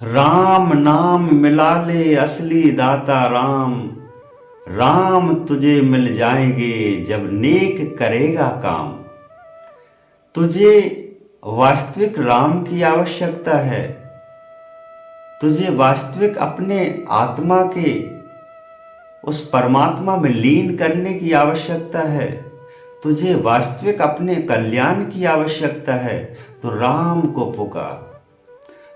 राम नाम मिला ले असली दाता राम। राम तुझे मिल जाएंगे जब नेक करेगा काम। तुझे वास्तविक राम की आवश्यकता है। तुझे वास्तविक अपने आत्मा के उस परमात्मा में लीन करने की आवश्यकता है। तुझे वास्तविक अपने कल्याण की आवश्यकता है तो राम को पुकार।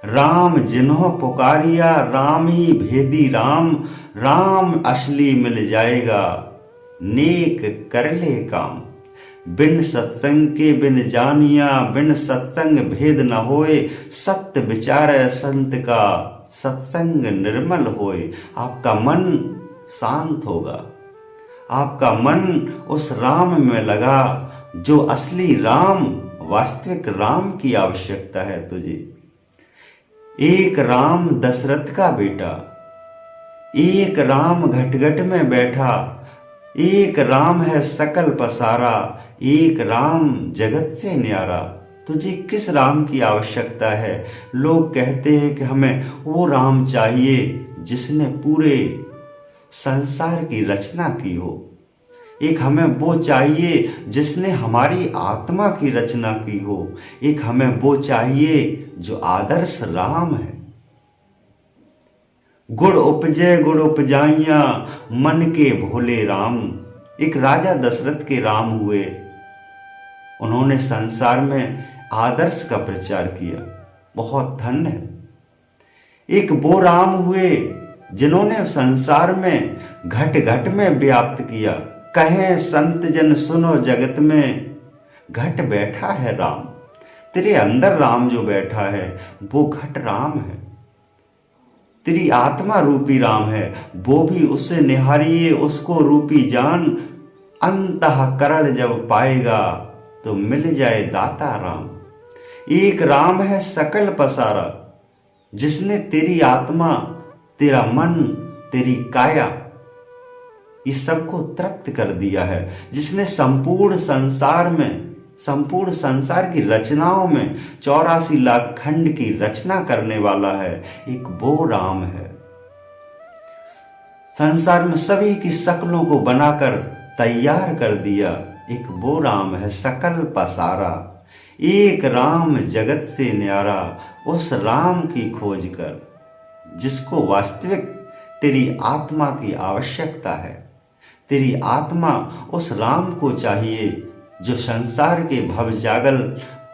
राम जिन्हों पुकारिया राम ही भेदी राम। राम असली मिल जाएगा नेक कर ले काम। बिन सत्संग के बिन जानिया बिन सत्संग भेद न होए। सत्य विचार संत का सत्संग निर्मल होए। आपका मन शांत होगा, आपका मन उस राम में लगा जो असली राम, वास्तविक राम की आवश्यकता है तुझे। एक राम दशरथ का बेटा, एक राम घट घट में बैठा। एक राम है सकल पसारा, एक राम जगत से न्यारा। तुझे किस राम की आवश्यकता है? लोग कहते हैं कि हमें वो राम चाहिए जिसने पूरे संसार की रचना की हो। एक हमें वो चाहिए जिसने हमारी आत्मा की रचना की हो। एक हमें वो चाहिए जो आदर्श राम है। गुण उपजे गुण उपजाइया मन के भोले राम। एक राजा दशरथ के राम हुए, उन्होंने संसार में आदर्श का प्रचार किया, बहुत धन्य है। एक वो राम हुए जिन्होंने संसार में घट घट में व्याप्त किया। कहें संत जन सुनो जगत में घट बैठा है राम। तेरे अंदर राम जो बैठा है वो घट राम है। तेरी आत्मा रूपी राम है, वो भी उससे निहारिए उसको रूपी जान। अंतःकरण जब पाएगा तो मिल जाए दाता राम। एक राम है सकल पसारा जिसने तेरी आत्मा, तेरा मन, तेरी काया इस सबको तृप्त कर दिया है। जिसने संपूर्ण संसार में, संपूर्ण संसार की रचनाओं में 84 लाख खंड की रचना करने वाला है, एक वो राम है। संसार में सभी की शक्लों को बनाकर तैयार कर दिया, एक वो राम है सकल पसारा। एक राम जगत से न्यारा, उस राम की खोज कर जिसको वास्तविक तेरी आत्मा की आवश्यकता है। तेरी आत्मा उस राम को चाहिए जो संसार के भव जागल,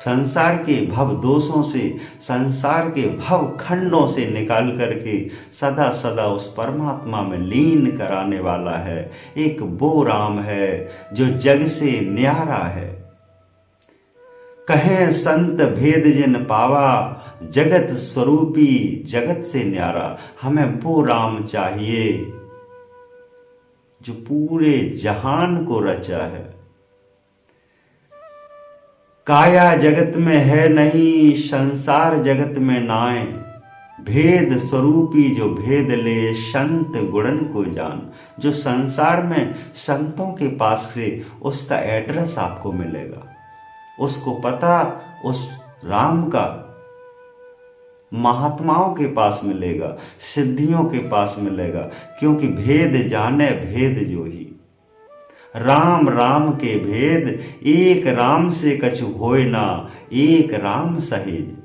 संसार के भव दोषों से, संसार के भव खंडों से निकाल करके सदा सदा उस परमात्मा में लीन कराने वाला है। एक वो राम है जो जग से न्यारा है। कहें संत भेद जिन पावा, जगत स्वरूपी जगत से न्यारा। हमें वो राम चाहिए जो पूरे जहान को रचा है। काया जगत में है नहीं, संसार जगत में नाए। भेद स्वरूपी जो भेद ले, संत गुणन को जान। जो संसार में संतों के पास से उसका एड्रेस आपको मिलेगा, उसको पता उस राम का महात्माओं के पास मिलेगा, सिद्धियों के पास मिलेगा। क्योंकि भेद जाने भेद जो ही, राम राम के भेद। एक राम से कछु होए ना, एक राम सहेज।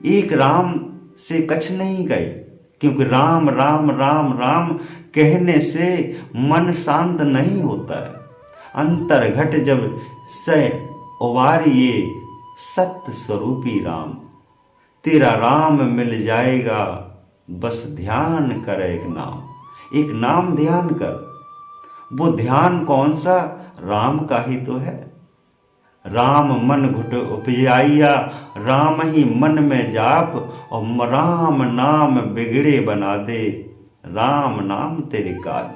एक राम से कछ नहीं गए, क्योंकि राम राम राम राम कहने से मन शांत नहीं होता है। अंतर घट जब से उबारिए सत्य स्वरूपी राम। तेरा राम मिल जाएगा बस ध्यान कर एक नाम। एक नाम ध्यान कर। वो ध्यान कौन सा? राम का ही तो है। राम मन घुट उपजाइया, राम ही मन में जाप। और राम नाम बिगड़े बना दे, राम नाम तेरे काज।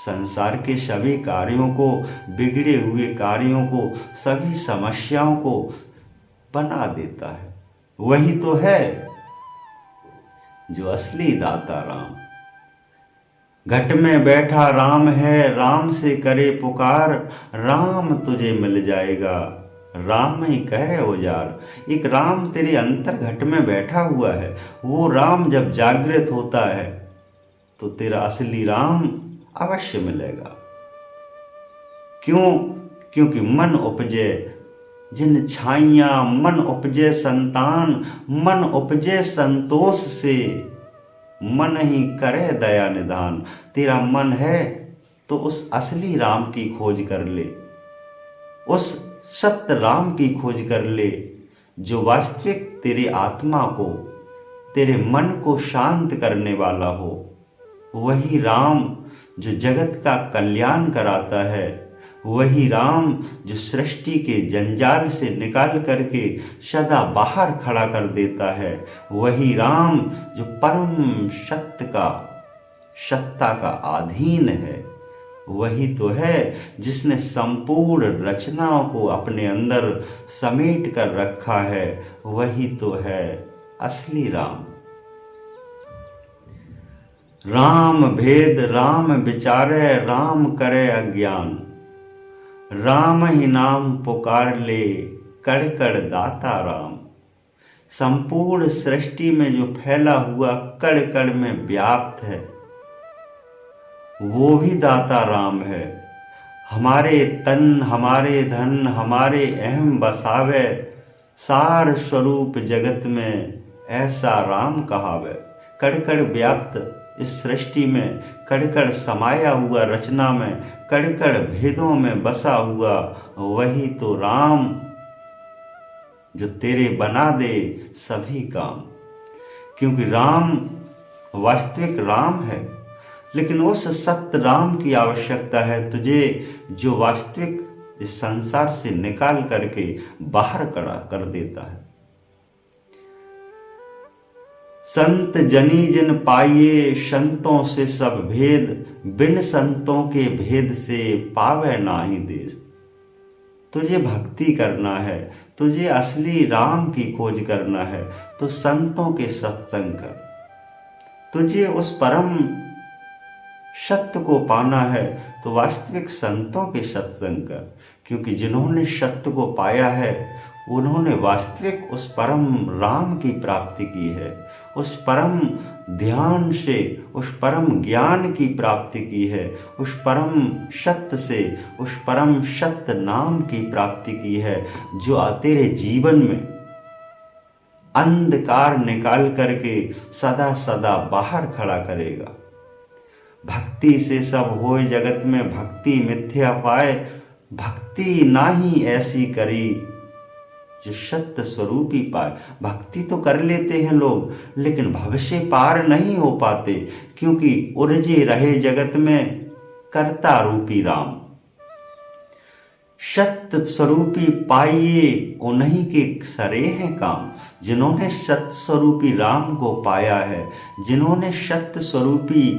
संसार के सभी कार्यों को, बिगड़े हुए कार्यों को, सभी समस्याओं को बना देता है। वही तो है जो असली दाता राम। घट में बैठा राम है, राम से करे पुकार। राम तुझे मिल जाएगा राम ही कह रहे उजाड़। एक राम तेरे अंतर घट में बैठा हुआ है। वो राम जब जागृत होता है तो तेरा असली राम अवश्य मिलेगा। क्यों? क्योंकि मन उपजे जिन छाइयां, मन उपजे संतान, मन उपजे संतोष से, मन ही करे दया निधान। तेरा मन है तो उस असली राम की खोज कर ले, उस सत्य राम की खोज कर ले, जो वास्तविक तेरी आत्मा को, तेरे मन को शांत करने वाला हो। वही राम जो जगत का कल्याण कराता है, वही राम जो सृष्टि के जंजाल से निकाल करके सदा बाहर खड़ा कर देता है, वही राम जो परम सत्य का, सत्ता का अधीन है, वही तो है जिसने संपूर्ण रचनाओं को अपने अंदर समेट कर रखा है। वही तो है असली राम। राम भेद राम विचारे, राम करे अज्ञान, राम ही नाम पुकार ले, कड़ कड़ दाता राम। संपूर्ण सृष्टि में जो फैला हुआ कड़ कड़ में व्याप्त है, वो भी दाता राम है। हमारे तन, हमारे धन, हमारे अहम बसावे, सार स्वरूप जगत में ऐसा राम कहावे। कड़ कड़ व्याप्त इस सृष्टि में, कड़ कड़ समाया हुआ रचना में, कड़ कड़ भेदों में बसा हुआ वही तो राम जो तेरे बना दे सभी काम। क्योंकि राम वास्तविक राम है, लेकिन उस सत्य राम की आवश्यकता है तुझे, जो वास्तविक इस संसार से निकाल करके बाहर खड़ा कर देता है। संत जनी जिन पाइये, संतों से सब भेद, बिन संतों के भेद से पावे नाही देश। तुझे भक्ति करना है, तुझे असली राम की खोज करना है तो संतों के सत्संग कर। तुझे उस परम सत्य को पाना है तो वास्तविक संतों के सत्संग कर। क्योंकि जिन्होंने सत्य को पाया है उन्होंने वास्तविक उस परम राम की प्राप्ति की है, उस परम ध्यान से, उस परम ज्ञान की प्राप्ति की है, उस परम सत्य से, उस परम सत्य नाम की प्राप्ति की है, जो तेरे जीवन में अंधकार निकाल करके सदा सदा बाहर खड़ा करेगा। भक्ति से सब होए जगत में, भक्ति मिथ्या पाए, भक्ति नाही ऐसी करी जो सत्य स्वरूपी पाए। भक्ति तो कर लेते हैं लोग, लेकिन भविष्य पार नहीं हो पाते, क्योंकि उलझे रहे जगत में कर्ता रूपी राम। सत्य स्वरूपी पाइये उन्हीं के सरे हैं काम। जिन्होंने सत्य स्वरूपी राम को पाया है, जिन्होंने सत्य स्वरूपी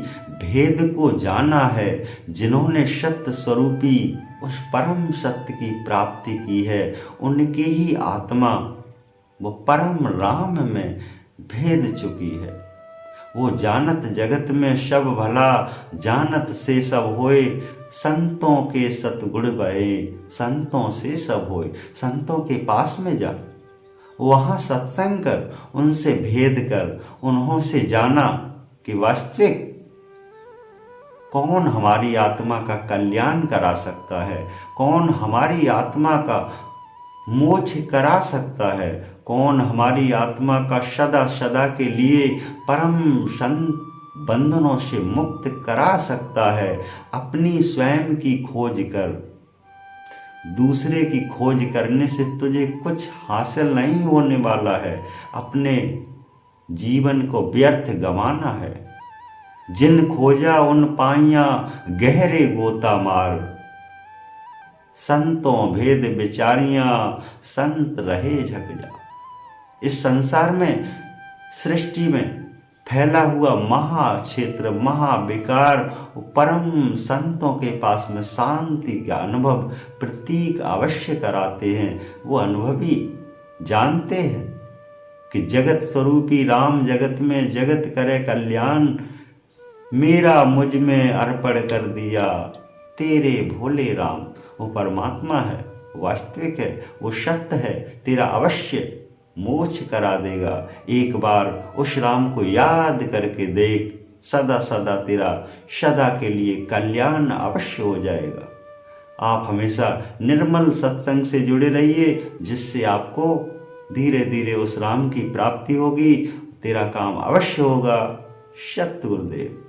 भेद को जाना है, जिन्होंने सत्य स्वरूपी उस परम सत्य की प्राप्ति की है, उनकी ही आत्मा वो परम राम में भेद चुकी है। वो जानत जगत में सब भला, जानत से सब होए, संतों के सतगुण बहे, संतों से सब होए। संतों के पास में जा, वहाँ सत्संग कर, उनसे भेद कर, उन्हों से जाना कि वास्तविक कौन हमारी आत्मा का कल्याण करा सकता है, कौन हमारी आत्मा का मोक्ष करा सकता है, कौन हमारी आत्मा का सदा सदा के लिए परम संत बंधनों से मुक्त करा सकता है। अपनी स्वयं की खोज कर, दूसरे की खोज करने से तुझे कुछ हासिल नहीं होने वाला है। अपने जीवन को व्यर्थ गंवाना है। जिन खोजा उन पाइया, गहरे गोता मार, संतों भेद विचारियां, संत रहे झकझा। इस संसार में, सृष्टि में फैला हुआ महाक्षेत्र, महाविकार, परम संतों के पास में शांति का अनुभव प्रतीक अवश्य कराते हैं। वो अनुभवी जानते हैं कि जगत स्वरूपी राम जगत में जगत करे कल्याण, मेरा मुझ में अर्पण कर दिया तेरे भोले राम। वो परमात्मा है वास्तविक है, वो सत्य है, तेरा अवश्य मोक्ष करा देगा। एक बार उस राम को याद करके देख, सदा सदा तेरा सदा के लिए कल्याण अवश्य हो जाएगा। आप हमेशा निर्मल सत्संग से जुड़े रहिए, जिससे आपको धीरे धीरे उस राम की प्राप्ति होगी, तेरा काम अवश्य होगा। सत गुरुदेव।